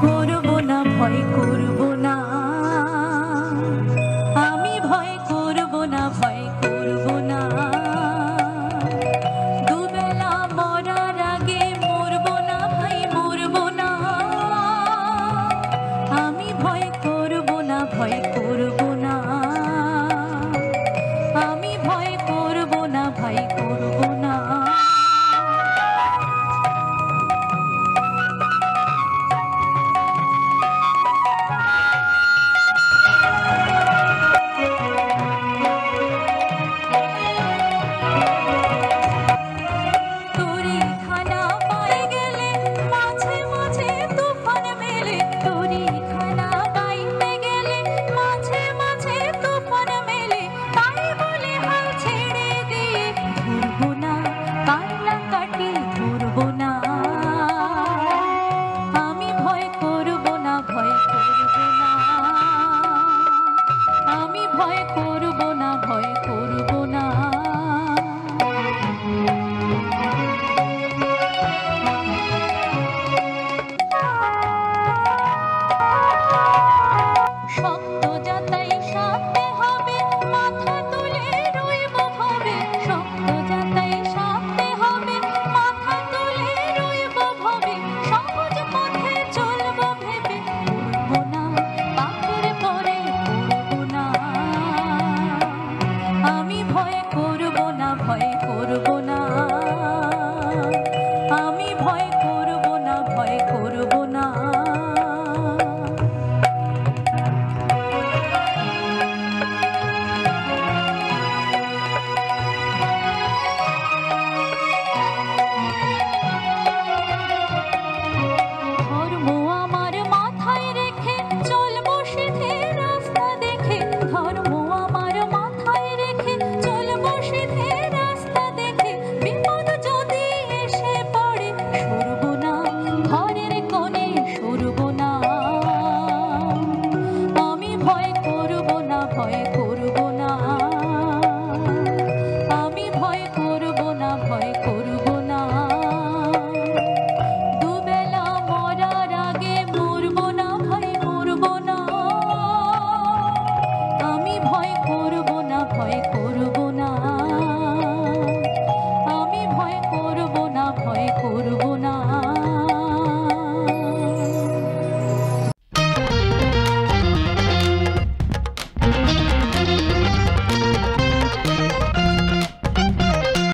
করব না, ভয় করব না, আমি ভয় করব না, ভয় করব না। দুবেলা মরার আগে মরব না ভাই, মরব না। আমি ভয় করব না, ভয় করব না, আমি ভয় করব না, ভয় করব না। ভয় করব না, ভয় করব না। শক্ত যাতাই সাথে হবে, মাথা তুলে রইব ভবে। শক্ত যাতাই সাথে হবে, মাথা তুলে রইব ভবে। সহজ পথে চলব ভেবে, পড়ব না পাপের পরে, পড়ব না। আমি ভয় করব না, ভয় করব না, আমি ভয় করব না, ভয় করব না।